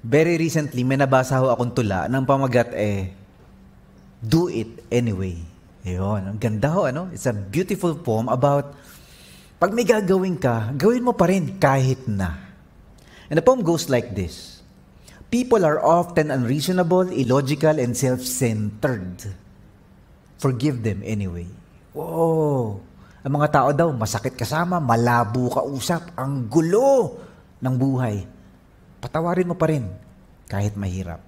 Very recently, may nabasa ho akong tula ng pamagat do it anyway. Ayun, ang ganda ho, ano? It's a beautiful poem about pag may gagawin ka, gawin mo pa rin kahit na. And the poem goes like this. People are often unreasonable, illogical, and self-centered. Forgive them anyway. Whoa! Ang mga tao daw, masakit kasama, malabo kausap, ang gulo ng buhay. Patawarin mo pa rin, kahit mahirap.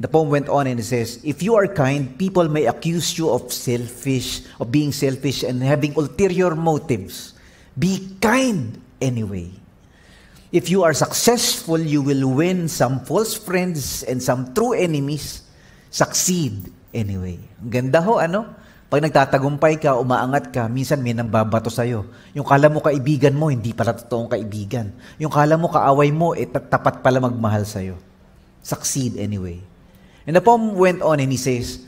The poem went on and it says, if you are kind, people may accuse you of being selfish and having ulterior motives. Be kind anyway. If you are successful, you will win some false friends and some true enemies. Succeed anyway. Ang ganda ho, ano? Pag nagtatagumpay ka, umaangat ka, minsan may nambabato sa'yo. Yung kala mo kaibigan mo, hindi pala totoong kaibigan. Yung kala mo kaaway mo, tapat pala magmahal sa'yo. Succeed anyway. And the poem went on and he says,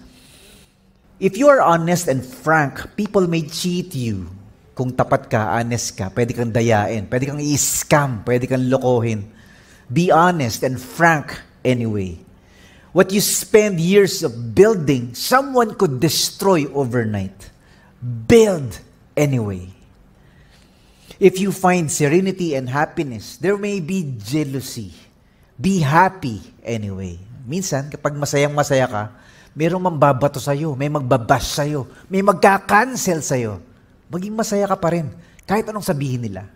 if you are honest and frank, people may cheat you. Kung tapat ka, honest ka, pwede kang dayain, pwede kang i-scam, pwede kang lokohin. Be honest and frank anyway. What you spend years of building, someone could destroy overnight. Build anyway. If you find serenity and happiness, there may be jealousy. Be happy anyway. Minsan, kapag masayang-masaya ka, mayroong mambabato sa'yo, may magbabash sa'yo, may magka-cancel sa'yo. Maging masaya ka pa rin, kahit anong sabihin nila.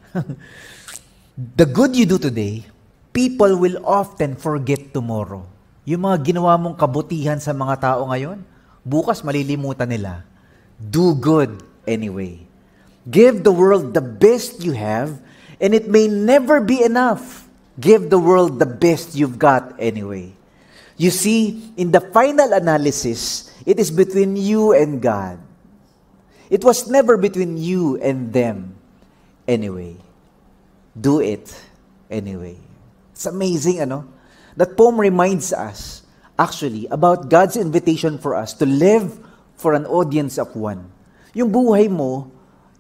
The good you do today, people will often forget tomorrow. Yung mga ginawa mong kabutihan sa mga tao ngayon, bukas malilimutan nila. Do good anyway. Give the world the best you have, and it may never be enough. Give the world the best you've got anyway. You see, in the final analysis, it is between you and God. It was never between you and them anyway. Do it anyway. It's amazing, ano? That poem reminds us, actually, about God's invitation for us to live for an audience of one. Yung buhay mo,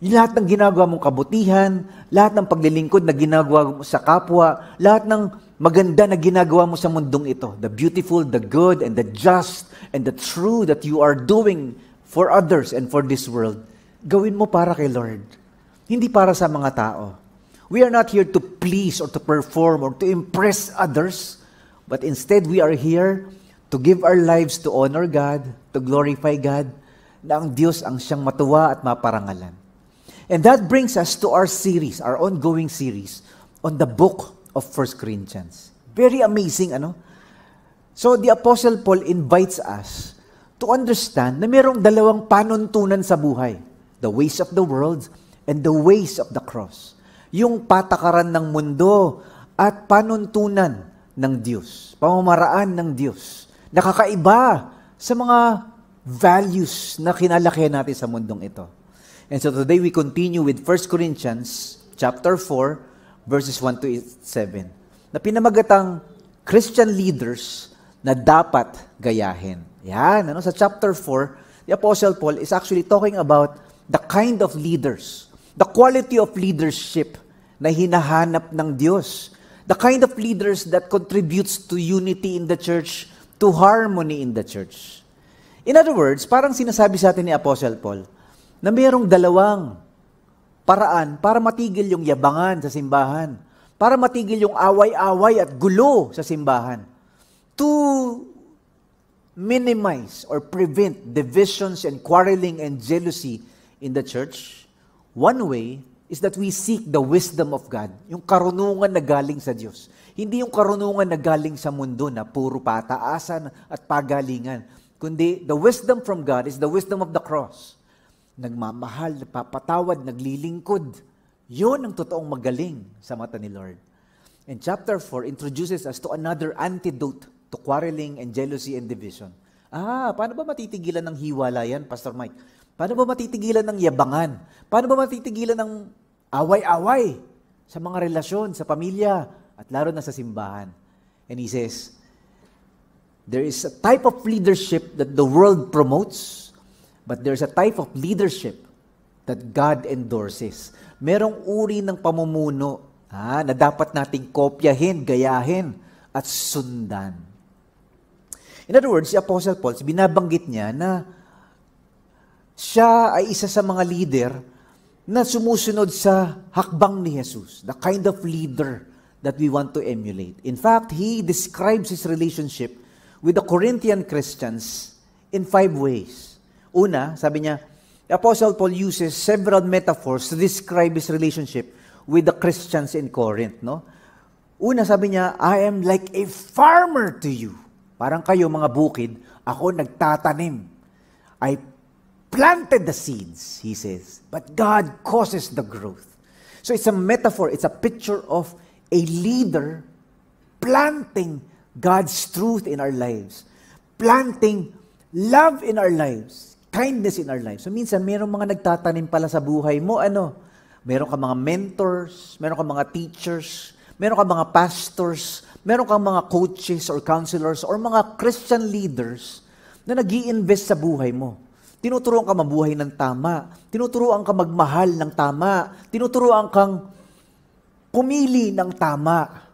yung lahat ng ginagawa mong kabutihan, lahat ng paglilingkod na ginagawa mo sa kapwa, lahat ng maganda na ginagawa mo sa mundong ito, the beautiful, the good, and the just, and the true that you are doing for others and for this world, gawin mo para kay Lord. Hindi para sa mga tao. We are not here to please or to perform or to impress others, but instead, we are here to give our lives to honor God, to glorify God, na ang Diyos ang siyang matuwa at maparangalan. And that brings us to our series, our ongoing series, on the book of 1 Corinthians. Very amazing, ano? So, the Apostle Paul invites us to understand na mayroong dalawang panuntunan sa buhay. The ways of the world and the ways of the cross. Yung patakaran ng mundo at panuntunan ng Diyos, pamamaraan ng Diyos, nakakaiba sa mga values na kinalakihan natin sa mundong ito. And so today we continue with 1 Corinthians chapter 4, verses 1 to 7, na pinamagatang Christian leaders na dapat gayahin. Yan, ano? Sa chapter 4, the Apostle Paul is actually talking about the kind of leaders, the quality of leadership na hinahanap ng Diyos. The kind of leaders that contributes to unity in the church, to harmony in the church. In other words, parang sinasabi sa atin ni Apostle Paul, na mayroong dalawang paraan para matigil yung yabangan sa simbahan, para matigil yung away-away at gulo sa simbahan, to minimize or prevent divisions and quarreling and jealousy in the church. One way is that we seek the wisdom of God, yung karunungan na galing sa Diyos. Hindi yung karunungan na galing sa mundo na puro pataasan at pagalingan, kundi the wisdom from God is the wisdom of the cross. Nagmamahal, napapatawad, naglilingkod. Yun ang totoong magaling sa mata ni Lord. And chapter 4 introduces us to another antidote to quarreling and jealousy and division. Paano ba matitigilan ng hiwalayan, Pastor Mike? Paano ba matitigilan ng yabangan? Paano ba matitigilan ng away-away sa mga relasyon, sa pamilya, at lalo na sa simbahan? And he says, there is a type of leadership that the world promotes, but there's a type of leadership that God endorses. Merong uri ng pamumuno na dapat nating kopyahin, gayahin, at sundan. In other words, si Apostle Paul, binabanggit niya na siya ay isa sa mga leader na sumusunod sa hakbang ni Jesus, the kind of leader that we want to emulate. In fact, he describes his relationship with the Corinthian Christians in 5 ways. Una, sabi niya, Apostle Paul uses several metaphors to describe his relationship with the Christians in Corinth. No? Una, sabi niya, I am like a farmer to you. Parang kayo mga bukid, ako nagtatanim. I planted the seeds, he says, but God causes the growth. So it's a metaphor, it's a picture of a leader planting God's truth in our lives, planting love in our lives, kindness in our lives. So minsan, mayroong mga nagtatanim pala sa buhay mo, meron ka mga mentors, meron ka mga teachers, meron ka mga pastors, meron kang mga coaches or counselors or mga Christian leaders na nag-i-invest sa buhay mo. Tinuturuan ka mabuhay ng tama. Tinuturuan ka magmahal ng tama. Tinuturuan kang pumili ng tama.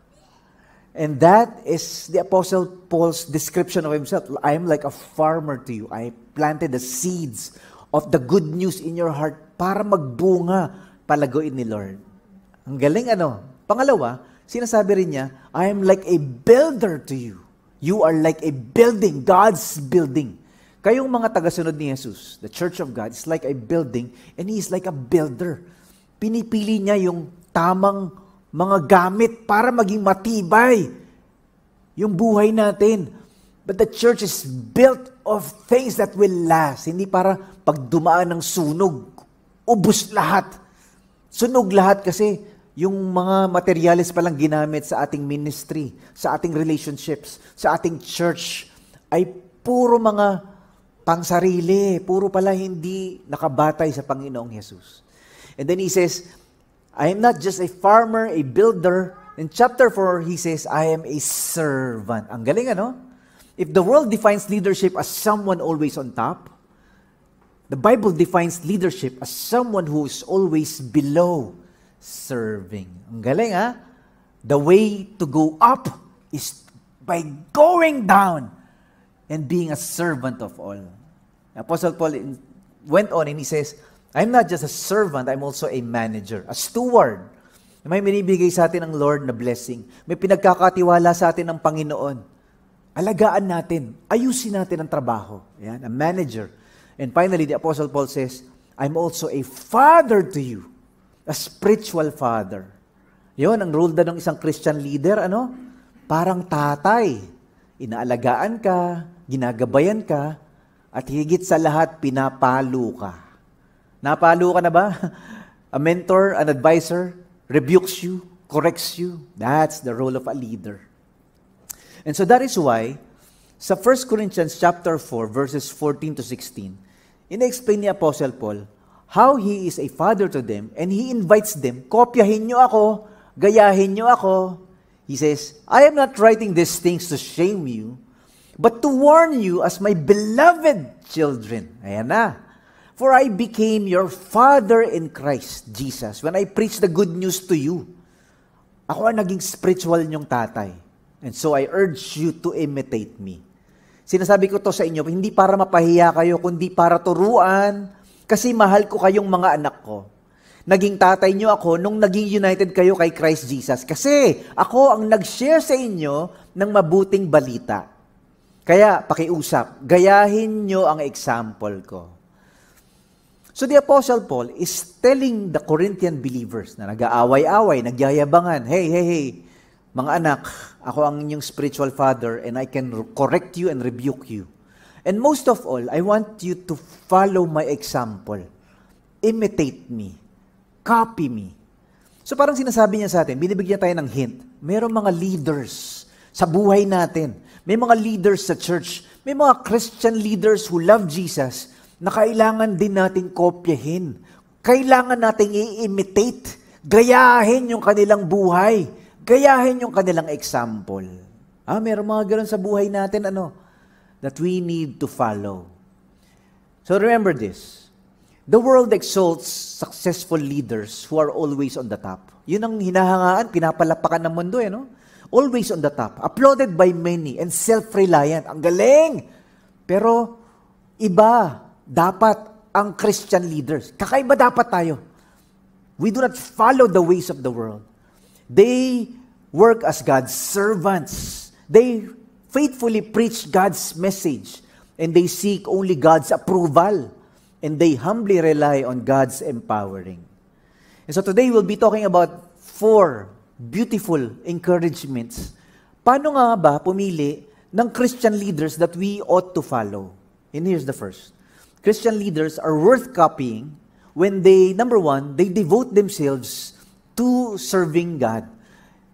And that is the Apostle Paul's description of himself. I am like a farmer to you. I planted the seeds of the good news in your heart para magbunga palaguin ni Lord. Ang galing Pangalawa, sinasabi rin niya, I am like a builder to you. You are like a building, God's building. Kayong mga tagasunod ni Jesus, the Church of God, is like a building and He is like a builder. Pinipili niya yung tamang mga gamit para maging matibay yung buhay natin. But the church is built of things that will last. Hindi para pag dumaan ng sunog, ubus lahat. Sunog lahat kasi yung mga materyales palang ginamit sa ating ministry, sa ating relationships, sa ating church, ay puro mga pangsarili, puro pala hindi nakabatay sa Panginoong Jesus. And then he says, I am not just a farmer, a builder. In chapter 4, he says, I am a servant. Ang galing If the world defines leadership as someone always on top, the Bible defines leadership as someone who is always below, serving. Ang galing The way to go up is by going down and being a servant of all. Apostle Paul went on and he says, I'm not just a servant, I'm also a manager, a steward. May binibigay sa atin ng Lord na blessing. May pinagkakatiwala sa atin ng Panginoon. Alagaan natin, ayusin natin ang trabaho. Yan, a manager. And finally, the Apostle Paul says, I'm also a father to you. A spiritual father. Yun, ang role na ng isang Christian leader, parang tatay. Inaalagaan ka, ginagabayan ka, at higit sa lahat, pinapalo ka. Napalo ka na ba? A mentor, an advisor, rebukes you, corrects you. That's the role of a leader. And so that is why, sa 1 Corinthians chapter 4, verses 14 to 16, ina-explain ni Apostle Paul how he is a father to them, and he invites them, kopyahin nyo ako, gayahin nyo ako. He says, I am not writing these things to shame you, but to warn you as my beloved children. Ayan na. For I became your father in Christ Jesus when I preached the good news to you. Ako ang naging spiritual niyong tatay. And so I urge you to imitate me. Sinasabi ko to sa inyo, hindi para mapahiya kayo, kundi para turuan, kasi mahal ko kayong mga anak ko. Naging tatay niyo ako nung naging united kayo kay Christ Jesus. Kasi ako ang nag-share sa inyo ng mabuting balita. Kaya, pakiusap, gayahin niyo ang example ko. So the Apostle Paul is telling the Corinthian believers na nag-aaway-away, nagyayabangan, hey, mga anak, ako ang inyong spiritual father and I can correct you and rebuke you. And most of all, I want you to follow my example. Imitate me. Copy me. So parang sinasabi niya sa atin, binibigyan tayo ng hint, mayroong mga leaders sa buhay natin. May mga leaders sa church. May mga Christian leaders who love Jesus na kailangan din nating kopyahin. Kailangan nating i-imitate. Gayahin yung kanilang buhay. Gayahin yung kanilang example. Mayroong mga ganoon sa buhay natin, that we need to follow. So remember this. The world exalts successful leaders who are always on the top. Yun ang hinahangaan, pinapalapakan ng mundo, always on the top, applauded by many, and self-reliant. Ang galing! Pero iba dapat ang Christian leaders. Kakaiba dapat tayo. We do not follow the ways of the world. They work as God's servants. They faithfully preach God's message. And they seek only God's approval. And they humbly rely on God's empowering. And so today we'll be talking about 4 beautiful encouragements. Paano nga ba pumili ng Christian leaders that we ought to follow? And here's the first. Christian leaders are worth copying when they, number 1, they devote themselves to serving God.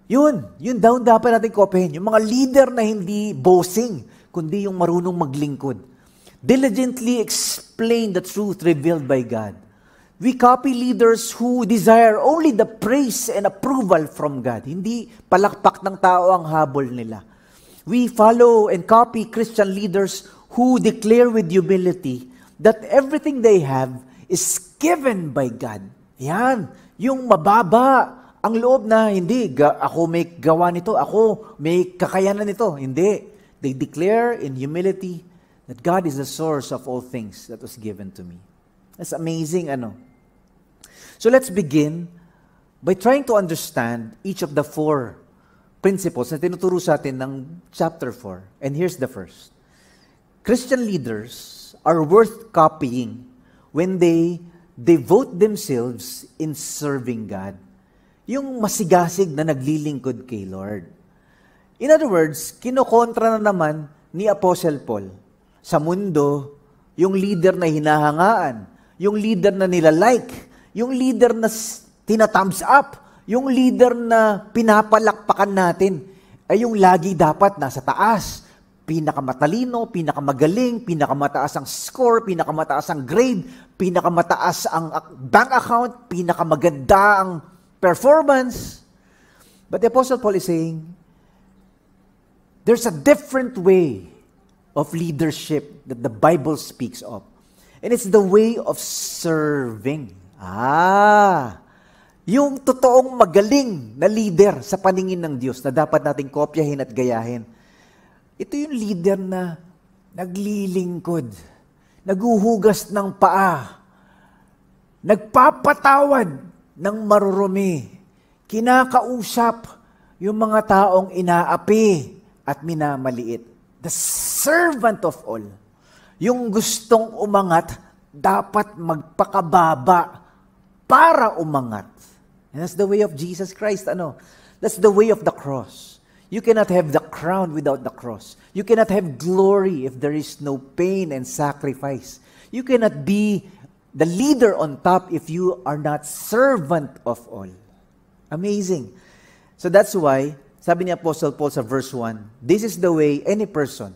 Yun daw dapat natin kopyahin. Yung mga leader na hindi bossing, kundi yung marunong maglingkod. Diligently explain the truth revealed by God. We copy leaders who desire only the praise and approval from God. Hindi palakpak ng tao ang habol nila. We follow and copy Christian leaders who declare with humility that everything they have is given by God. Yan, yung mababa ang loob na hindi, ako may gawa nito, ako may kakayanan nito. Hindi. They declare in humility that God is the source of all things that was given to me. That's amazing, So let's begin by trying to understand each of the 4 principles na tinuturo sa atin ng chapter 4. And here's the first. Christian leaders are worth copying when they devote themselves in serving God. Yung masigasig na naglilingkod kay Lord. In other words, kinokontra na naman ni Apostle Paul sa mundo yung leader na hinahangaan, yung leader na nilalike, yung leader na tina-thumbs up, yung leader na pinapalakpakan natin, ay yung lagi dapat nasa taas. Pinakamatalino, pinakamagaling, pinakamataas ang score, pinakamataas ang grade, pinakamataas ang bank account, pinakamaganda ang performance. But the Apostle Paul is saying, there's a different way of leadership that the Bible speaks of. And it's the way of serving. Yung totoong magaling na leader sa paningin ng Diyos na dapat nating kopyahin at gayahin. Ito yung leader na naglilingkod, naguhugas ng paa, nagpapatawad ng marurumi, kinakausap yung mga taong inaapi at minamaliit. The servant of all. Yung gustong umangat, dapat magpakababa para umangat. And that's the way of Jesus Christ. That's the way of the cross. You cannot have the crown without the cross. You cannot have glory if there is no pain and sacrifice. You cannot be the leader on top if you are not servant of all. Amazing. So that's why, sabi ni Apostle Paul sa verse 1, this is the way any person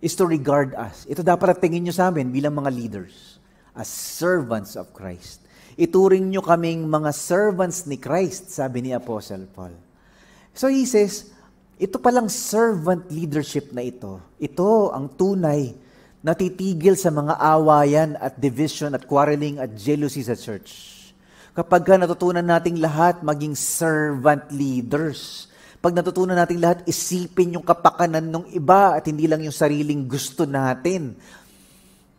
is to regard us. Ito dapat tingin nyo sa amin bilang mga leaders as servants of Christ. Ituring nyo kaming mga servants ni Christ, sabi ni Apostle Paul. So he says, ito palang servant leadership na ito ang tunay na titigil sa mga awayan at division at quarreling at jealousy sa church. Kapag natutunan nating lahat maging servant leaders, pag natutunan nating lahat isipin yung kapakanan ng iba at hindi lang yung sariling gusto natin,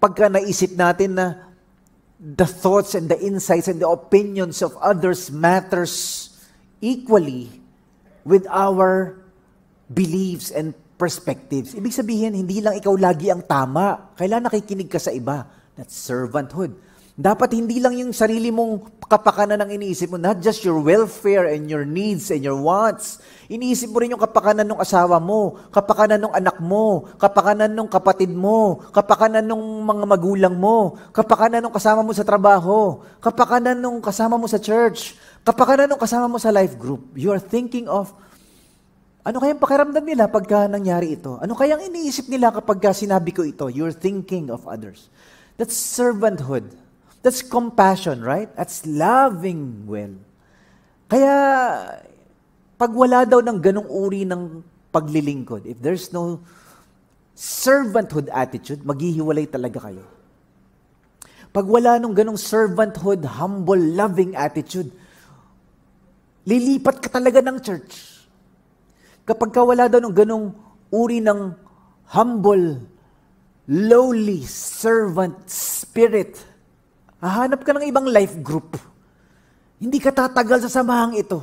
pagka naisip natin na the thoughts and the insights and the opinions of others matters equally with our beliefs and perspectives. Ibig sabihin, hindi lang ikaw lagi ang tama. Kailangan nakikinig ka sa iba. That's servanthood. Dapat hindi lang yung sarili mong kapakanan ang iniisip mo, not just your welfare and your needs and your wants. Iniisip mo rin yung kapakanan ng asawa mo, kapakanan ng anak mo, kapakanan ng kapatid mo, kapakanan ng mga magulang mo, kapakanan ng kasama mo sa trabaho, kapakanan ng kasama mo sa church, kapakanan ng kasama mo sa life group. You are thinking of, ano kayang pakiramdam nila pagka nangyari ito? Ano kayang iniisip nila kapag sinabi ko ito? You're thinking of others. That's servanthood. That's compassion, right? That's loving well. Kaya, pag wala daw ng ganong uri ng paglilingkod, if there's no servanthood attitude, maghihiwalay talaga kayo. Pag wala nung ganong servanthood, humble, loving attitude, lilipat ka talaga ng church. Kapag ka wala daw ng ganong uri ng humble, lowly servant spirit, hahanap ka ng ibang life group. Hindi ka tatagal sa samahang ito.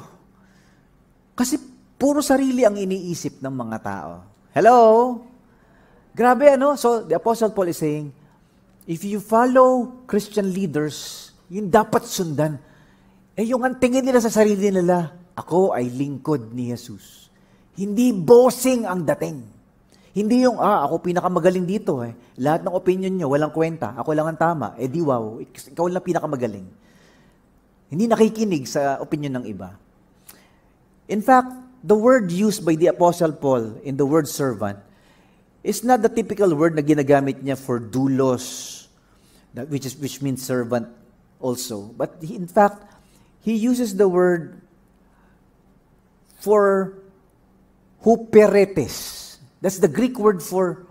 Kasi puro sarili ang iniisip ng mga tao. Hello? Grabe ano? So, the Apostle Paul is saying, if you follow Christian leaders, yun dapat sundan. Yung ang tingin nila sa sarili nila, ako ay lingkod ni Jesus. Hindi bossing ang dating. Hindi yung, ako pinakamagaling dito eh. Lahat ng opinion nyo, walang kwenta. Ako lang ang tama. Di wow, ikaw lang pinakamagaling. Hindi nakikinig sa opinion ng iba. In fact, the word used by the Apostle Paul in the word servant is not the typical word na ginagamit niya for doulos, which means servant also. But in fact, he uses the word for huperetes. That's the Greek word for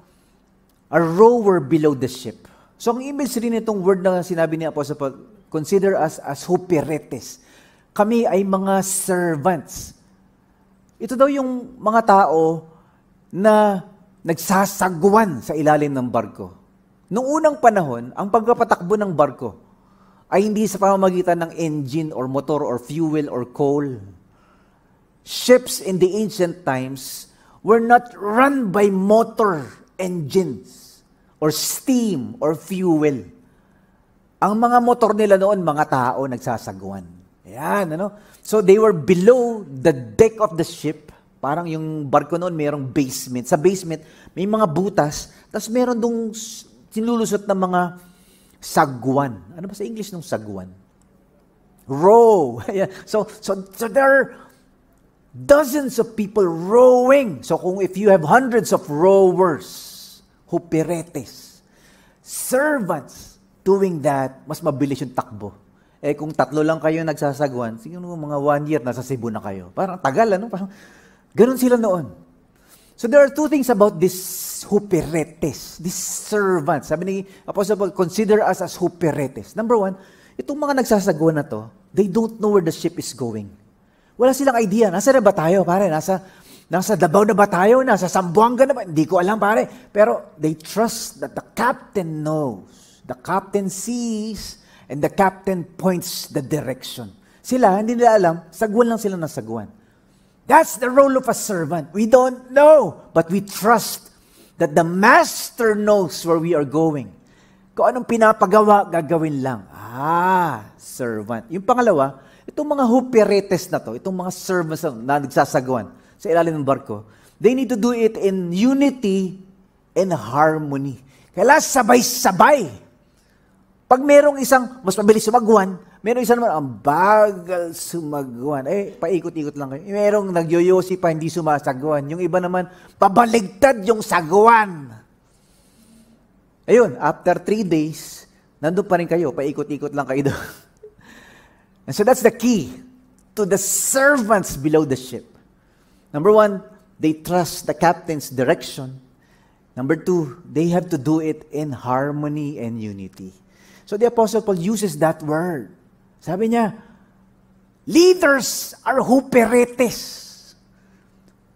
a rower below the ship. So ang image rin itong word na sinabi ni Apostle Paul, consider us as huperetes. Kami ay mga servants. Ito daw yung mga tao na nagsasagwan sa ilalim ng barko. Noong unang panahon, ang pagpapatakbo ng barko ay hindi sa pamamagitan ng engine or motor or fuel or coal. Ships in the ancient times were not run by motor engines or steam or fuel. Ang mga motor nila noon, mga tao nagsasagwan. Ayan, ano? So they were below the deck of the ship. Parang yung barko noon mayroong basement. Sa basement, may mga butas, tapos meron dong sinulusot na mga sagwan. Ano ba sa English ng sagwan? Row. so there are dozens of people rowing. So if you have hundreds of rowers, huperetes, servants doing that, mas mabilis yung takbo. Kung 3 lang kayo nagsasagwan, siguro mga 1 year, nasa Cebu na kayo. Parang tagal, ano? Parang, ganun sila noon. So there are 2 things about this huperetes, these servants. Sabi ni Apostle Paul, consider us as huperetes. Number 1, itong mga nagsasagwan na to, they don't know where the ship is going. Wala silang idea. Nasa na ba tayo, pare? Nasa Davao na ba tayo? Nasa Zamboanga na ba? Hindi ko alam, pare. Pero they trust that the captain knows. The captain sees and the captain points the direction. Sila, hindi nila alam, sagwan lang sila ng sagwan. That's the role of a servant. We don't know, but we trust that the master knows where we are going. Kung anong pinapagawa, gagawin lang. Servant. Yung pangalawa, itong mga huperetes na to, itong mga servants na nagsasagwan sa ilalim ng barko, they need to do it in unity and harmony. Kailangan sabay-sabay. Pag merong isang mas mabilis sumagwan, merong isang naman ang bagal sumagwan. Paikot-ikot lang kayo. Merong nagyoyosi pa, hindi sumasagwan. Yung iba naman, pabaligtad yung sagwan. Ayun, after 3 days, nandun pa rin kayo, paikot-ikot lang kayo doon. And so that's the key to the servants below the ship. Number 1, they trust the captain's direction. Number 2, they have to do it in harmony and unity. So the Apostle Paul uses that word. Sabi niya, leaders are huperetes,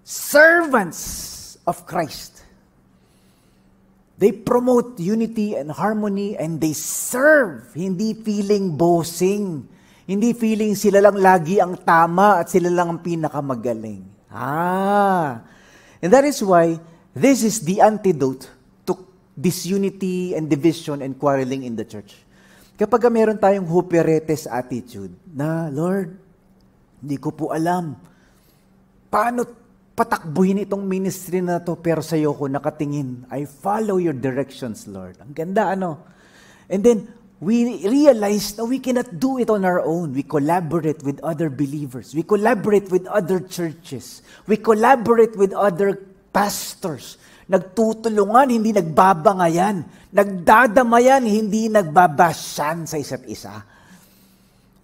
servants of Christ. They promote unity and harmony and they serve, hindi feeling bossing. Hindi feeling sila lang lagi ang tama at sila lang ang pinakamagaling. And that is why this is the antidote to disunity and division and quarreling in the church. Kapag meron tayong huperetes attitude na, Lord, hindi ko po alam paano patakbuhin itong ministry na to pero sa iyo ko nakatingin. I follow your directions, Lord. Ang ganda, ano? And then, we realize that we cannot do it on our own. We collaborate with other believers. We collaborate with other churches. We collaborate with other pastors. Nagtutulungan, hindi nagbabangayan. Nagdadamayan, hindi nagbabasyan sa isa't isa.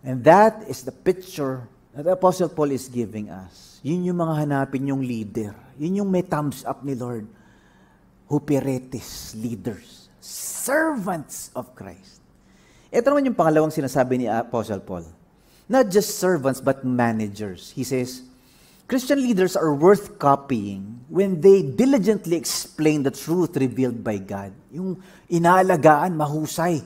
And that is the picture that the Apostle Paul is giving us. Yun yung mga hanapin yung leader. Yun yung may thumbs up ni Lord. Huperetes, leaders, servants of Christ. Ito naman yung pangalawang sinasabi ni Apostle Paul. Not just servants, but managers. He says, Christian leaders are worth copying when they diligently explain the truth revealed by God. Yung inaalagaan, mahusay,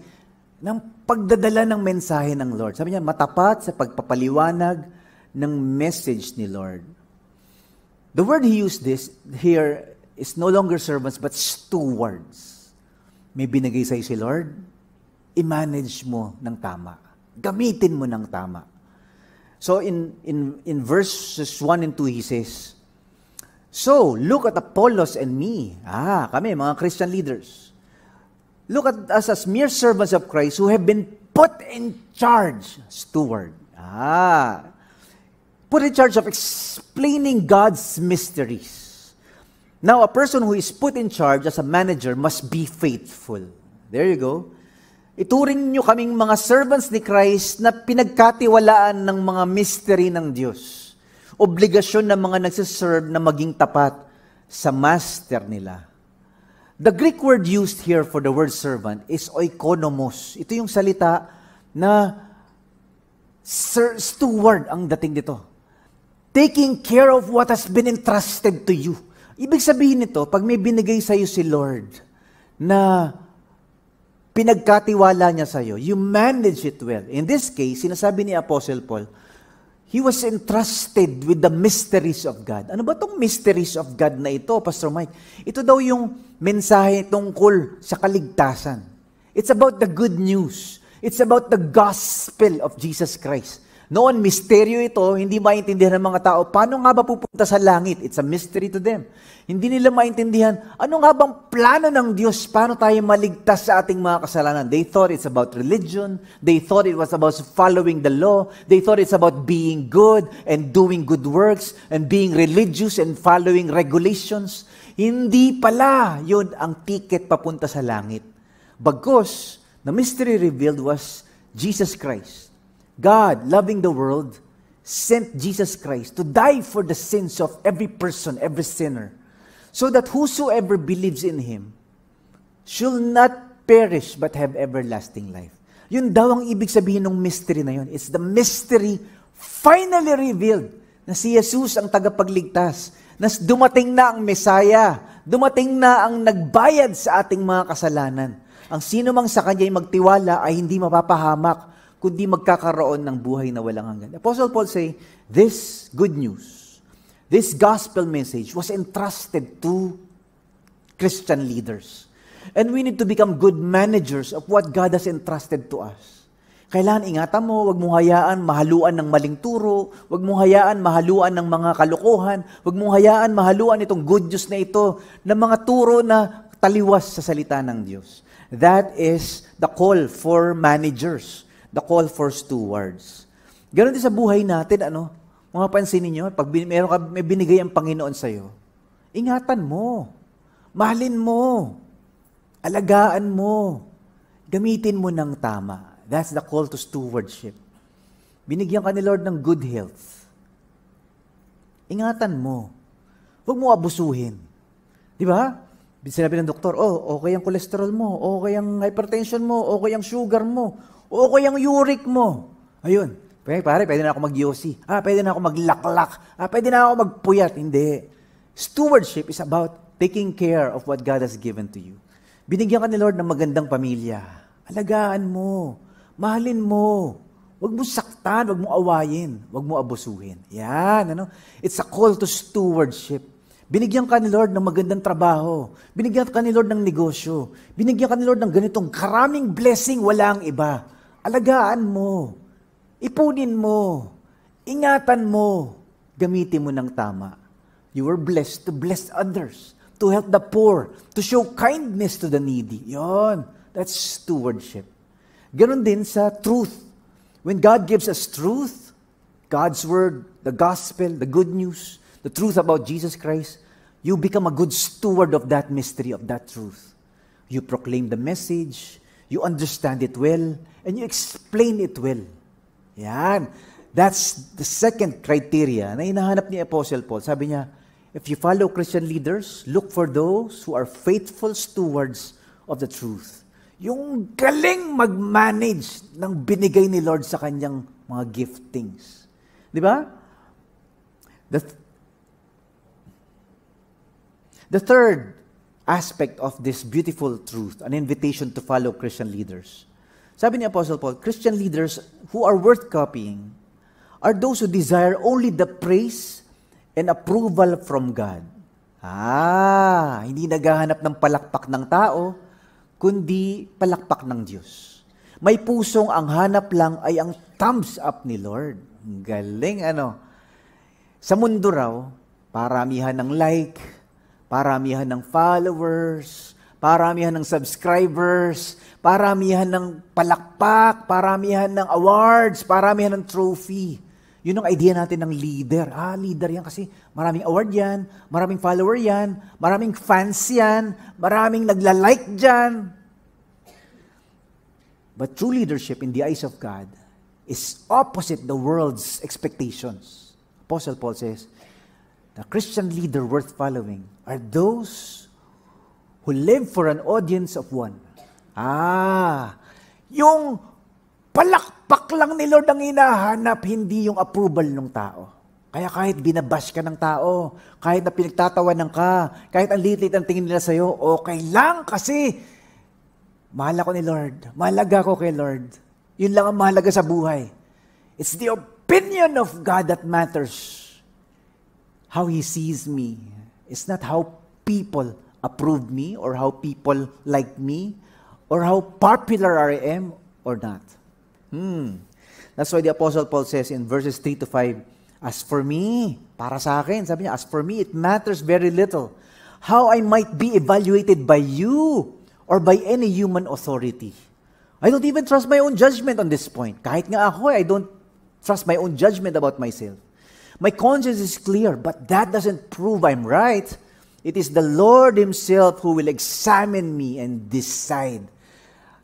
ng pagdadala ng mensahe ng Lord. Sabi niya, matapat sa pagpapaliwanag ng message ni Lord. The word he used here is no longer servants, but stewards. May binigay sa'yo si Lord, i-manage mo ng tama. Gamitin mo ng tama. So in verses 1 and 2, he says, so, look at Apollos and me. Kami, mga Christian leaders. Look at us as mere servants of Christ who have been put in charge. Steward. Put in charge of explaining God's mysteries. Now, a person who is put in charge as a manager must be faithful. There you go. Ituring nyo kaming mga servants ni Christ na pinagkatiwalaan ng mga mystery ng Diyos. Obligasyon ng mga nagsiserve na maging tapat sa master nila. The Greek word used here for the word servant is oikonomos. Ito yung salita na steward ang dating dito. Taking care of what has been entrusted to you. Ibig sabihin nito, pag may binigay sa iyo si Lord na pinagkatiwala niya sa iyo, you manage it well. In this case, sinasabi ni Apostle Paul, he was entrusted with the mysteries of God. Ano ba itong mysteries of God na ito, Pastor Mike? Ito daw yung mensahe tungkol sa kaligtasan. It's about the good news. It's about the gospel of Jesus Christ. Noon, misteryo ito, hindi maintindihan ng mga tao. Paano nga ba pupunta sa langit? It's a mystery to them. Hindi nila maintindihan, ano nga bang plano ng Diyos? Paano tayo maligtas sa ating mga kasalanan? They thought it's about religion. They thought it was about following the law. They thought it's about being good and doing good works and being religious and following regulations. Hindi pala yun ang ticket papunta sa langit. Bagkus, the mystery revealed was Jesus Christ. God, loving the world, sent Jesus Christ to die for the sins of every person, every sinner, so that whosoever believes in Him shall not perish but have everlasting life. Yun daw ang ibig sabihin ng mystery na yun. It's the mystery finally revealed na si Jesus ang tagapagligtas, na dumating na ang Messiah, dumating na ang nagbayad sa ating mga kasalanan. Ang sino mang sa Kanya'y magtiwala ay hindi mapapahamak, kundi magkakaroon ng buhay na walang hanggan. Apostle Paul say, this good news, this gospel message was entrusted to Christian leaders. And we need to become good managers of what God has entrusted to us. Kailangan ingatan mo, wag mo hayaan mahaluan ng maling turo, wag mo hayaan mahaluan ng mga kalokohan, wag mo hayaan mahaluan itong good news na ito ng mga turo na taliwas sa salita ng Diyos. That is the call for managers. The call for stewards. Ganon din sa buhay natin, mga pansinin nyo, pag may binigay ang Panginoon sa'yo, ingatan mo, mahalin mo, alagaan mo, gamitin mo ng tama. That's the call to stewardship. Binigyan ka ni Lord ng good health. Ingatan mo. Huwag mo abusuhin. Di ba? Sinabi ng doktor, okay ang cholesterol mo, okay ang hypertension mo, okay ang sugar mo, okay ang uric mo. Ayun. Pare, pwede na ako mag-yosi. Pwede na ako maglaklak. Pwede na ako magpuyat. Hindi. Stewardship is about taking care of what God has given to you. Binigyan ka ni Lord ng magandang pamilya. Alagaan mo. Mahalin mo. Huwag mo saktan, huwag mo awayin, huwag mo abusuhin. Yan, It's a call to stewardship. Binigyan ka ni Lord ng magandang trabaho. Binigyan ka ni Lord ng negosyo. Binigyan ka ni Lord ng ganitong karaming blessing, walang iba. Alagaan mo. Ipunin mo. Ingatan mo. Gamitin mo ng tama. You were blessed to bless others, to help the poor, to show kindness to the needy. Yon. That's stewardship. Ganon din sa truth. When God gives us truth, God's word, the gospel, the good news, the truth about Jesus Christ, you become a good steward of that mystery, of that truth. You proclaim the message, you understand it well, and you explain it well. Yan. That's the second criteria na hinahanap ni Apostle Paul. Sabi niya, if you follow Christian leaders, look for those who are faithful stewards of the truth. Yung galing mag-manage ng binigay ni Lord sa kanyang mga giftings. Di ba? The third aspect of this beautiful truth, an invitation to follow Christian leaders. Sabi ni Apostle Paul, Christian leaders who are worth copying are those who desire only the praise and approval from God. Hindi naghahanap ng palakpak ng tao, kundi palakpak ng Diyos. May pusong ang hanap lang ay ang thumbs up ni Lord. Galing, Sa mundo raw, paramihan ng like, paramihan ng followers, paramihan ng subscribers, paramihan ng palakpak, paramihan ng awards, paramihan ng trophy. Yun ang idea natin ng leader. Leader yan kasi maraming award yan, maraming follower yan, maraming fans yan, maraming nagla-like dyan. But true leadership in the eyes of God is opposite the world's expectations. Apostle Paul says, the Christian leader worth following are those who live for an audience of one. Yung palakpak lang ni Lord ang hinahanap, hindi yung approval ng tao. Kaya kahit binabash ka ng tao, kahit na pinagtatawanan ka, kahit ang liit-liit ang tingin nila sa'yo, okay lang kasi mahal ako ni Lord. Mahalaga ako kay Lord. Yun lang ang mahalaga sa buhay. It's the opinion of God that matters. How He sees me. It's not how people approve me or how people like me or how popular I am or not. That's why the Apostle Paul says in verses 3 to 5, as for me, para sa akin, sabi niya, as for me, it matters very little how I might be evaluated by you or by any human authority. I don't even trust my own judgment on this point. Kahit nga ako, I don't trust my own judgment about myself. My conscience is clear, but that doesn't prove I'm right. It is the Lord Himself who will examine me and decide.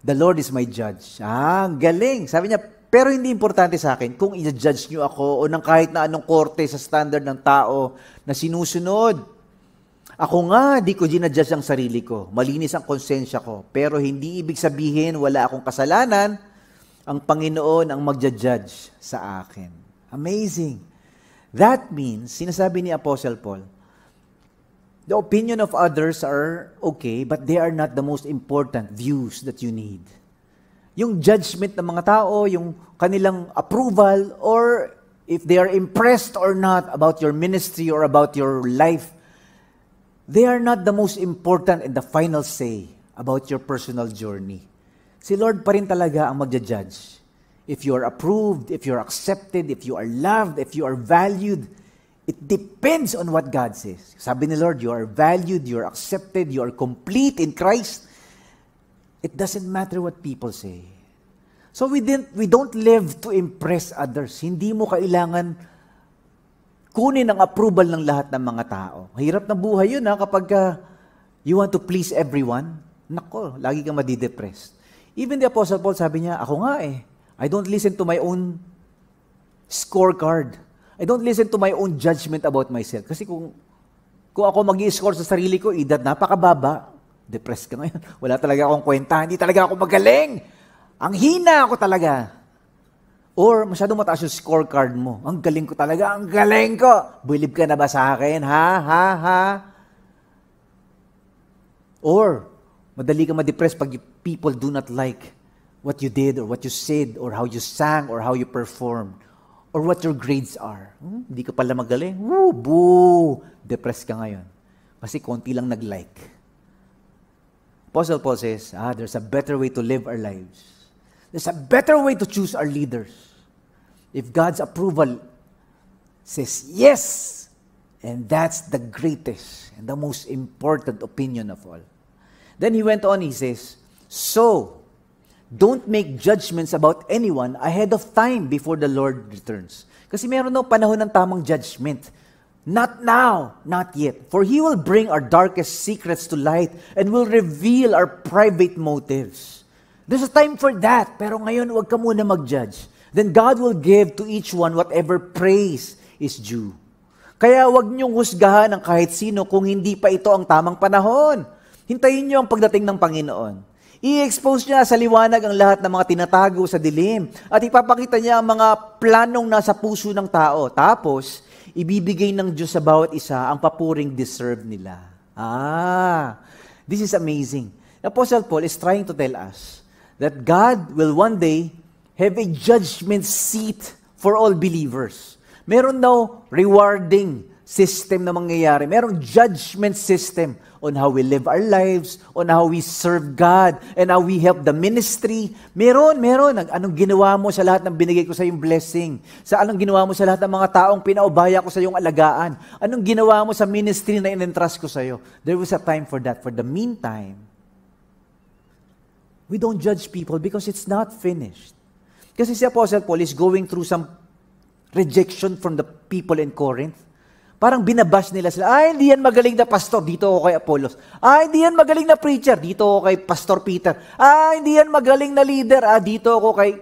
The Lord is my judge. Galing. Sabi niya, pero hindi importante sa akin kung i-judge niyo ako o ng kahit na anong korte sa standard ng tao na sinusunod. Ako nga, di ko ginadjudge ang sarili ko. Malinis ang konsensya ko. Pero hindi ibig sabihin wala akong kasalanan. Ang Panginoon ang magja-judge sa akin. Amazing. That means, sinasabi ni Apostle Paul, the opinion of others are okay, but they are not the most important views that you need. Yung judgment ng mga tao, yung kanilang approval, or if they are impressed or not about your ministry or about your life, they are not the most important and the final say about your personal journey. Si Lord pa rin talaga ang magja-judge. If you are approved, if you are accepted, if you are loved, if you are valued, it depends on what God says. Sabi ni Lord, you are valued, you are accepted, you are complete in Christ. It doesn't matter what people say. So we don't live to impress others. Hindi mo kailangan kunin ang approval ng lahat ng mga tao. Hirap na buhay yun kapag you want to please everyone. Nako, lagi kang madidepressed. Even the Apostle Paul sabi niya, ako nga I don't listen to my own scorecard. I don't listen to my own judgment about myself. Kasi kung ako mag-i-score sa sarili ko, napakababa, depressed ka ngayon. Wala talaga akong kwenta. Hindi talaga ako magaling. Ang hina ako talaga. Or masyadong mataas yung scorecard mo. Ang galing ko talaga. Ang galing ko. Believe ka na ba sa akin? Ha? Or madali ka ma-depress pag people do not like what you did or what you said or how you sang or how you performed or what your grades are. Hindi ka pala magaling. Boo! Depressed ka ngayon. Kasi konti lang nag-like. Apostle Paul says, there's a better way to live our lives. There's a better way to choose our leaders. If God's approval says yes, and that's the greatest and the most important opinion of all. Then he went on, he says, so, don't make judgments about anyone ahead of time before the Lord returns. Kasi meron daw panahon ng tamang judgment. Not now, not yet. For He will bring our darkest secrets to light and will reveal our private motives. There's a time for that, pero ngayon huwag ka muna mag-judge. Then God will give to each one whatever praise is due. Kaya huwag niyong husgahan ang kahit sino kung hindi pa ito ang tamang panahon. Hintayin niyo ang pagdating ng Panginoon. I-expose niya sa liwanag ang lahat ng mga tinatago sa dilim. At ipapakita niya ang mga planong nasa puso ng tao. Tapos, ibibigay ng Diyos sa bawat isa ang papuring deserve nila. This is amazing. Apostle Paul is trying to tell us that God will one day have a judgment seat for all believers. Meron daw rewarding system na mangyayari. Merong judgment system on how we live our lives, on how we serve God, and how we help the ministry. Meron. Anong ginawa mo sa lahat ng binigay ko sa iyong blessing? Anong ginawa mo sa lahat ng mga taong pinaubaya ko sa iyong alagaan? Anong ginawa mo sa ministry na in-entrust ko sa iyo? There was a time for that. For the meantime, we don't judge people because it's not finished. Kasi si Apostle Paul is going through some rejection from the people in Corinth. Parang binabash nila sila, hindi yan magaling na pastor, dito ako kay Apollos. Hindi yan magaling na preacher, dito ako kay Pastor Peter. Hindi yan magaling na leader, dito ako kay...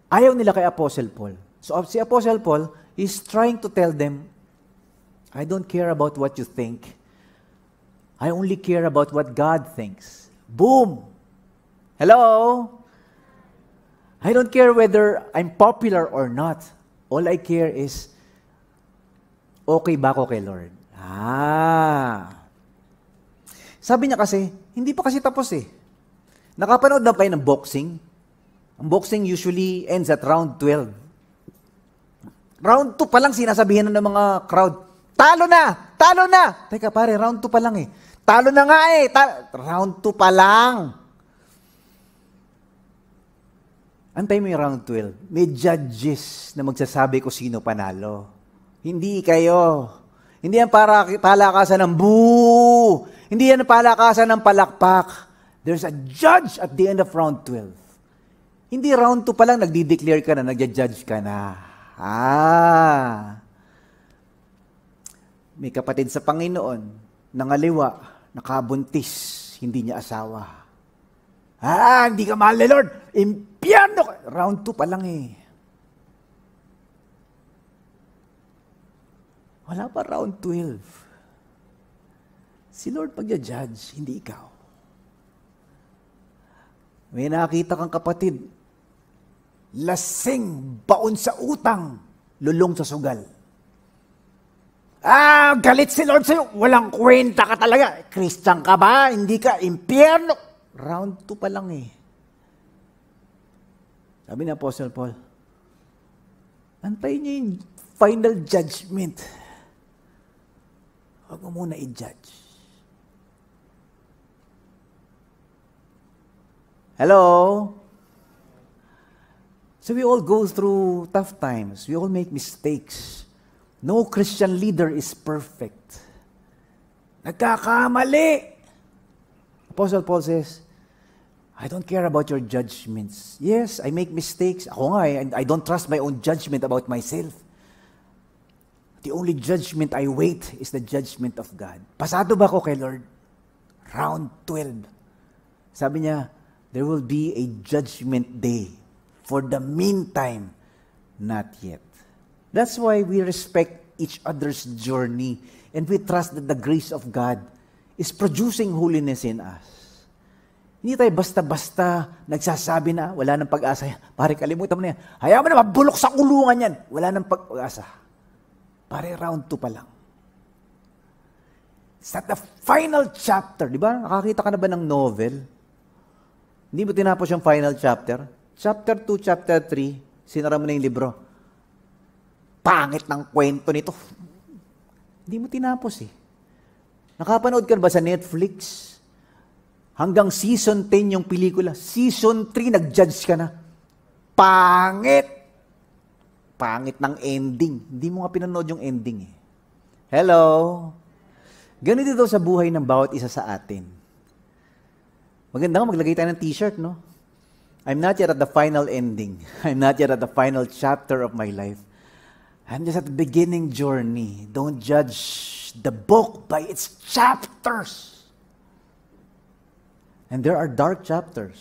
Ayaw nila kay Apostle Paul. So si Apostle Paul is trying to tell them, I don't care about what you think. I only care about what God thinks. Boom! Hello? I don't care whether I'm popular or not. All I care is, okay ba ako kay Lord? Sabi niya kasi, hindi pa kasi tapos eh. Nakapanood na kayo ng boxing? Ang boxing usually ends at round 12. Round 2 pa lang sinasabihan na ng mga crowd, talo na! Talo na! Teka pare, round 2 pa lang eh. Talo na nga eh! Round 2 pa lang! Antay mo yung round 12. May judges na magsasabi kung sino panalo. Hindi kayo. Hindi yan para palakasan ng boo. Hindi yan palakasan ng palakpak. There's a judge at the end of round 12. Hindi round 2 pa lang nagdi-declare ka na, nagja-judge ka na. May kapatid sa Panginoon, nangaliwa, nakabuntis, hindi niya asawa. Hindi ka mahal ni Lord. Impyerno ka. Round 2 pa lang eh. Wala pa round 12. Si Lord pagja-judge, hindi ikaw. May nakita kang kapatid, lasing, baon sa utang, lulong sa sugal. Galit si Lord sa'yo, walang kwenta ka talaga. Christian ka ba? Hindi ka, impyerno. Round 2 pa lang eh. Sabi ni Apostle Paul, antayin niyo yung final judgment. Huwag mo muna i-judge. Hello? So we all go through tough times. We all make mistakes. No Christian leader is perfect. Nagkakamali. Apostle Paul says, I don't care about your judgments. Yes, I make mistakes. Ako nga, I don't trust my own judgment about myself. The only judgment I wait is the judgment of God. Pasado ba ako kay Lord? Round 12. Sabi niya, there will be a judgment day. For the meantime, not yet. That's why we respect each other's journey and we trust that the grace of God is producing holiness in us. Hindi tayo basta-basta nagsasabi na wala nang pag-asa. Pare, kalimutan mo na yan. Hayaan mo na, mabulok sa kulungan yan. Wala nang pag-asa. Pare, round 2 pa lang. It's at the final chapter. Di ba? Nakakita ka na ba ng novel? Hindi mo tinapos yung final chapter? Chapter 2, chapter 3, sinara mo na yung libro. Pangit ng kwento nito. Hindi mo tinapos eh. Nakapanood ka ba sa Netflix? Hanggang season 10 yung pelikula. Season 3, nag-judge ka na. Pangit! Pangit ng ending. Hindi mo nga pinanood yung ending eh. Hello? Ganito daw sa buhay ng bawat isa sa atin. Maganda nga maglagay tayo ng t-shirt, no? I'm not yet at the final ending. I'm not yet at the final chapter of my life. I'm just at the beginning journey. Don't judge the book by its chapters. And there are dark chapters.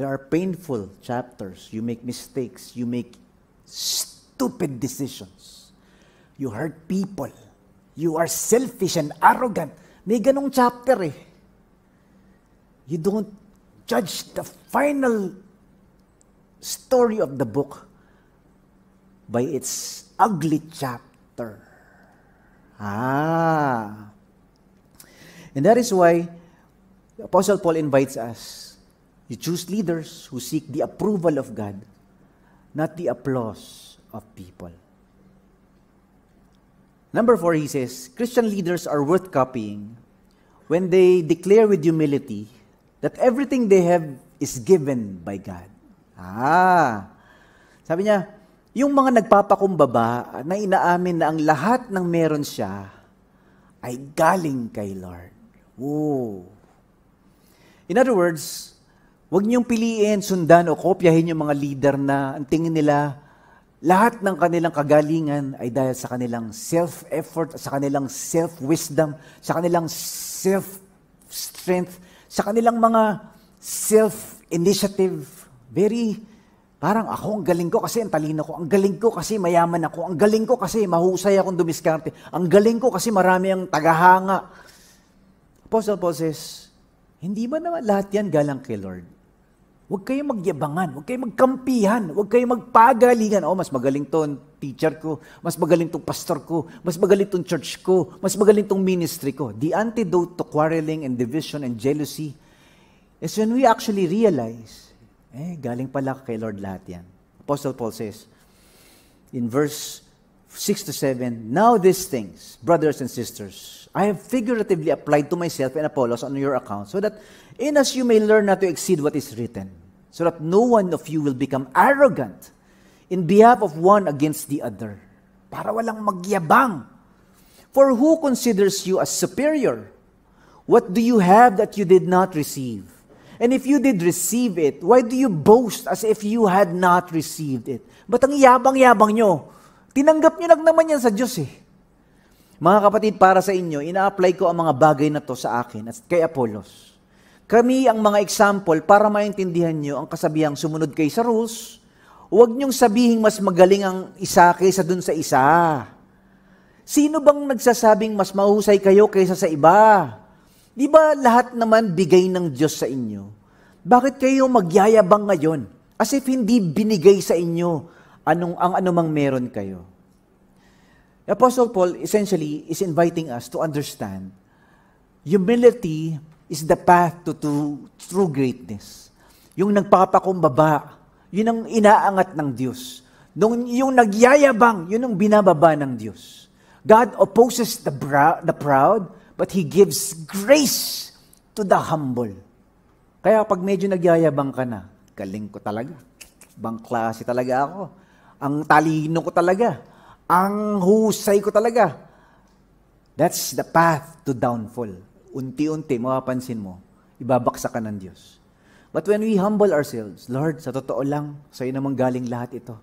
There are painful chapters. You make mistakes. You make stupid decisions. You hurt people. You are selfish and arrogant. May ganong chapter eh. You don't judge the final story of the book by its ugly chapter. And that is why the Apostle Paul invites us, you choose leaders who seek the approval of God, not the applause of people. Number 4, he says, Christian leaders are worth copying when they declare with humility that everything they have is given by God. Sabi niya, yung mga nagpapakumbaba na inaamin na ang lahat ng meron siya ay galing kay Lord. In other words, huwag niyong piliin, sundan o kopyahin yung mga leader na ang tingin nila lahat ng kanilang kagalingan ay dahil sa kanilang self-effort, sa kanilang self-wisdom, sa kanilang self-strength, sa kanilang mga self-initiative. Parang ako, ang galing ko kasi ang talino ko, ang galing ko kasi mayaman ako, ang galing ko kasi mahusay akong dumiskarte, ang galing ko kasi marami ang tagahanga. Apostle Paul says, hindi ba naman lahat yan galang kay Lord? Huwag kayong magyabangan, huwag kayong magkampihan, huwag kayong magpagalingan. Mas magaling to teacher ko, mas magaling tong pastor ko, mas magaling tong church ko, mas magaling tong ministry ko. The antidote to quarreling and division and jealousy is when we actually realize, galing pala kay Lord lahat yan. Apostle Paul says, in verse 6 to 7, now these things, brothers and sisters, I have figuratively applied to myself and Apollos on your account, so that in us you may learn not to exceed what is written, so that no one of you will become arrogant in behalf of one against the other, para walang magyabang. For who considers you as superior? What do you have that you did not receive? And if you did receive it, why do you boast as if you had not received it? Ba't ang yabang-yabang nyo? Tinanggap nyo lang naman yan sa Diyos Mga kapatid, para sa inyo, ina-apply ko ang mga bagay na to sa akin at kay Apollos. Kami ang mga example para maintindihan nyo ang kasabihang sumunod kayo sa rules. Huwag nyong sabihin mas magaling ang isa kaysa dun sa isa. Sino bang nagsasabing mas mahusay kayo kaysa sa iba? Di ba lahat naman bigay ng Diyos sa inyo? Bakit kayo magyayabang ngayon? As if hindi binigay sa inyo ang anumang meron kayo. Apostle Paul essentially is inviting us to understand humility is the path to true greatness. Yung nagpapakumbaba, yun ang inaangat ng Diyos. Yung nagyayabang, yun ang binababa ng Diyos. God opposes the proud, but He gives grace to the humble. Kaya pag medyo nagyayabang ka na, galing ko talaga. Ibang klase talaga ako. Ang talino ko talaga. Ang husay ko talaga. That's the path to downfall. Unti-unti, mapapansin mo, ibabaksak ka ng Diyos. But when we humble ourselves, Lord, sa totoo lang, sa'yo namang galing lahat ito.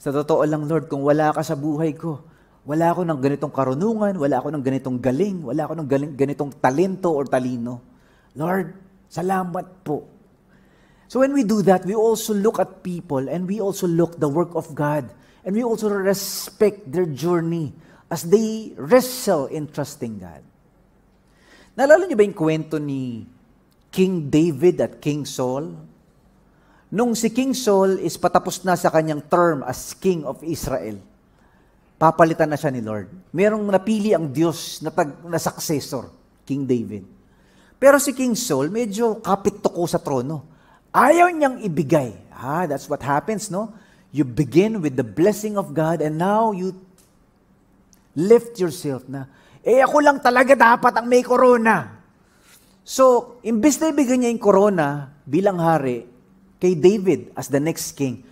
Sa totoo lang, Lord, kung wala ka sa buhay ko, wala ako ng ganitong karunungan, wala ako ng ganitong galing, wala ako ng ganitong talento or talino. Lord, salamat po. So when we do that, we also look at people and we also look the work of God. And we also respect their journey as they wrestle in trusting God. Naalala niyo ba yung kwento ni King David at King Saul? Nung si King Saul is patapos na sa kanyang term as King of Israel, papalitan na siya ni Lord. Merong napili ang Diyos na successor, King David. Pero si King Saul, medyo kapit-tuko sa trono. Ayaw niyang ibigay. That's what happens, no? You begin with the blessing of God and now you lift yourself na, ako lang talaga dapat ang may corona. So, imbes na ibigay niya yung corona bilang hari kay David as the next king,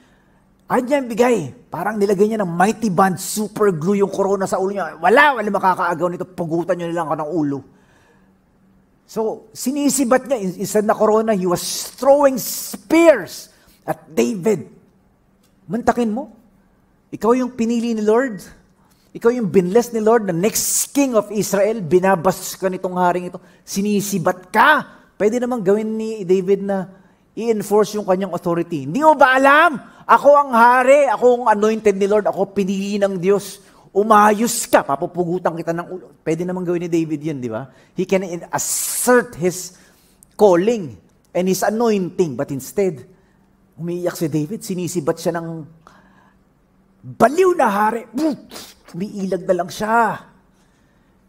ayaw niya ibigay. Parang nilagay niya ng mighty band, super glue yung corona sa ulo niya. Wala makakaagaw nito, pugutan niyo nilang ako ng ulo. So, sinisibat niya, instead na corona, he was throwing spears at David. Mantakin mo. Ikaw yung pinili ni Lord. Ikaw yung binless ni Lord, the next king of Israel. Binabas ka nitong haring ito. Sinisibat ka. Pwede namang gawin ni David na i-enforce yung kanyang authority. Hindi mo ba alam? Ako ang hari. Ako ang anointed ni Lord. Ako pinili ng Diyos. Umayos ka. Papupugutan kita ng ulo. Pwede namang gawin ni David yun, di ba? He can assert his calling. and his anointing. But instead, umiiyak si David, sinisibat siya ng baliw na hari. Umiilag na lang siya.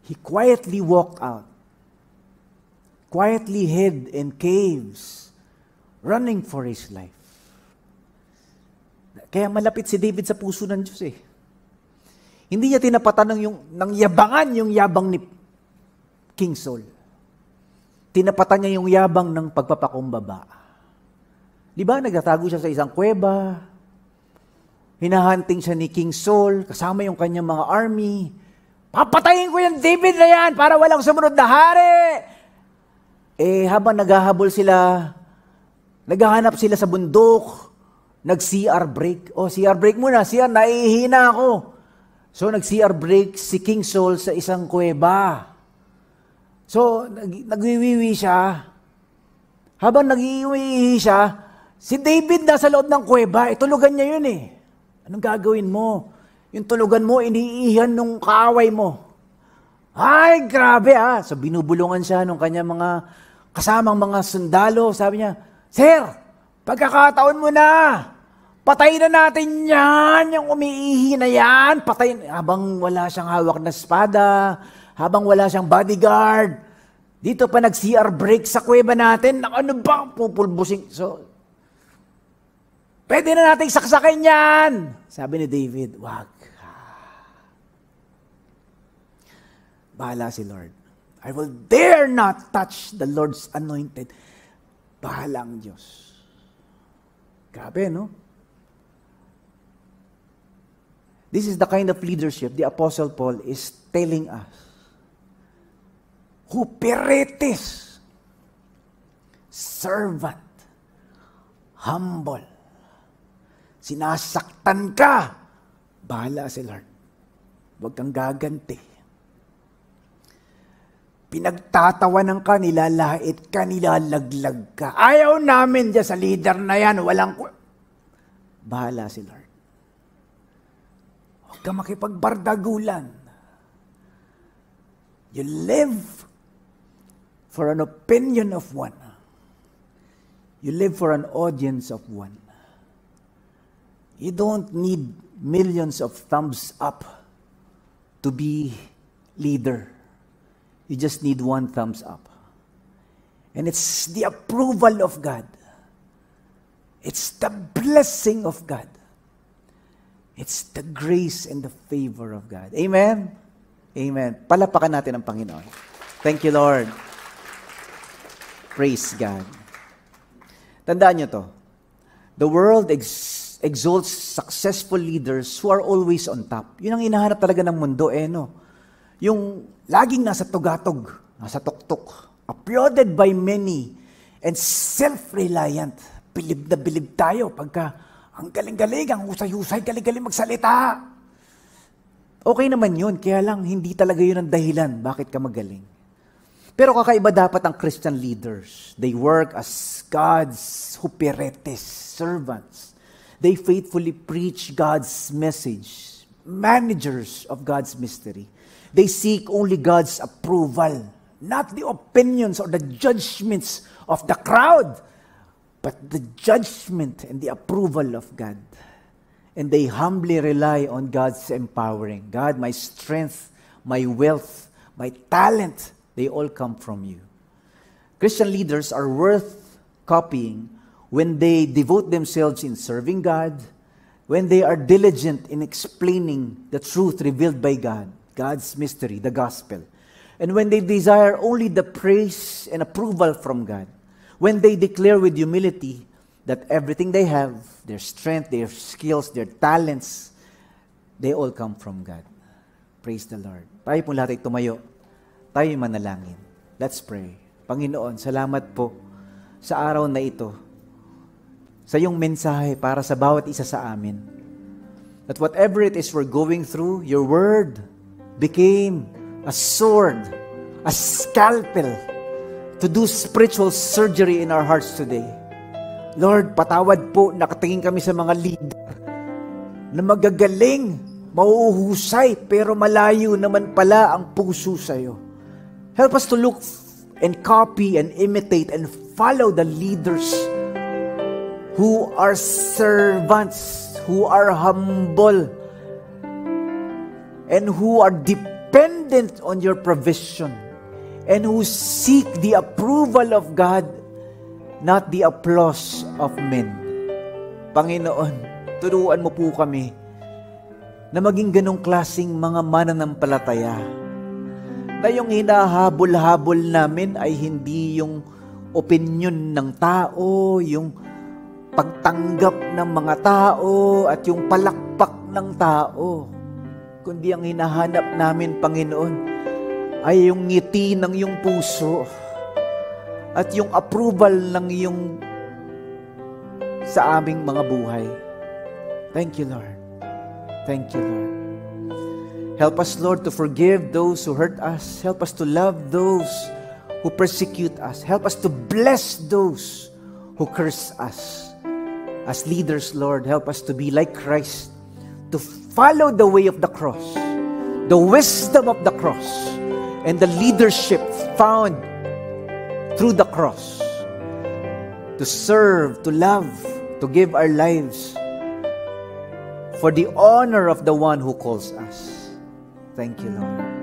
He quietly walked out. Quietly hid in caves, running for his life. Kaya malapit si David sa puso ng Diyos eh. Hindi niya tinapatan ng yabangan yung yabang ni King Saul. Tinapatan niya yung yabang ng pagpapakumbaba. Di ba, nagtatago siya sa isang kuweba, hinahunting siya ni King Saul, kasama yung kanyang mga army. Papatayin ko yung David na yan para walang sumunod na hari. Habang naghahabol sila, naghahanap sila sa bundok, nag-CR break. CR break muna, CR, naihina ako. So, nag-CR break si King Saul sa isang kuweba. So, nagwiwiwi siya. Habang nagwiwiwi siya, si David nasa loob ng kuweba, tulugan niya yun eh. Anong gagawin mo? Yung tulugan mo, iniihan nung kaaway mo. Ay, grabe ah. So, binubulungan siya nung kanya mga kasamang mga sundalo. Sabi niya, Sir, pagkakataon mo na. Patayin na natin yan. Yung umiihi na yan. Patayin. Habang wala siyang hawak na espada, habang wala siyang bodyguard, dito pa nag-CR break sa kuweba natin. Ano ba? Pupulbusing. So, pwede na nating saksakin yan. Sabi ni David, wag. Bahala si Lord. I will dare not touch the Lord's anointed. Bahala ang Diyos. Grabe, no? This is the kind of leadership the Apostle Paul is telling us. Huperetes, servant, humble. Sinasaktan ka, bahala si Lord. Huwag kang gaganti. Pinagtatawanan ka, nilalait ka, nilalaglag ka. Ayaw namin dyan sa leader na yan, walang... Bahala si Lord. Huwag ka makipagbardagulan. You live for an opinion of one. You live for an audience of one. You don't need millions of thumbs up to be leader. You just need one thumbs up. And it's the approval of God. It's the blessing of God. It's the grace and the favor of God. Amen? Amen. Palapakan natin ang Panginoon. Thank you, Lord. Praise God. Tandaan nyo to. The world exalts successful leaders who are always on top. Yun ang hinahanap talaga ng mundo, no? Yung laging nasa tugatog, nasa tuktok, applauded by many, and self-reliant. Bilib na bilib tayo pagka ang galing-galing, ang husay-husay, galing-galing magsalita. Okay naman yun, kaya lang hindi talaga yun ang dahilan bakit ka magaling. Pero kakaiba dapat ang Christian leaders. They work as God's huperetes, servants. They faithfully preach God's message, managers of God's mystery. They seek only God's approval, not the opinions or the judgments of the crowd, but the judgment and the approval of God. And they humbly rely on God's empowering. God, my strength, my wealth, my talent, they all come from you. Christian leaders are worth copying when they devote themselves in serving God, when they are diligent in explaining the truth revealed by God, God's mystery, the gospel. And when they desire only the praise and approval from God. When they declare with humility that everything they have, their strength, their skills, their talents, they all come from God. Praise the Lord. Tayo pong lahat ay tumayo. Tayo manalangin. Let's pray. Panginoon, salamat po sa araw na ito, sa iyong mensahe para sa bawat isa sa amin. That whatever it is we're going through, your word became a sword, a scalpel to do spiritual surgery in our hearts today. Lord, patawad po, nakatingin kami sa mga leader na magagaling, mauuhusay, pero malayo naman pala ang puso sa iyo. Help us to look and copy and imitate and follow the leaders who are servants, who are humble, and who are dependent on your provision, and who seek the approval of God, not the applause of men. Panginoon, turuan mo po kami na maging ganong klaseng mga mananampalataya, na yung hinahabol-habol namin ay hindi yung opinion ng tao, yung pagtanggap ng mga tao, at yung palakpak ng tao, kundi ang hinahanap namin, Panginoon, ay yung ngiti ng iyong puso at yung approval ng iyong sa aming mga buhay. Thank you, Lord. Thank you, Lord. Help us, Lord, to forgive those who hurt us. Help us to love those who persecute us. Help us to bless those who curse us. As leaders, Lord, help us to be like Christ, to follow the way of the cross, the wisdom of the cross, and the leadership found through the cross, to serve, to love, to give our lives for the honor of the one who calls us. Thank you, Lord.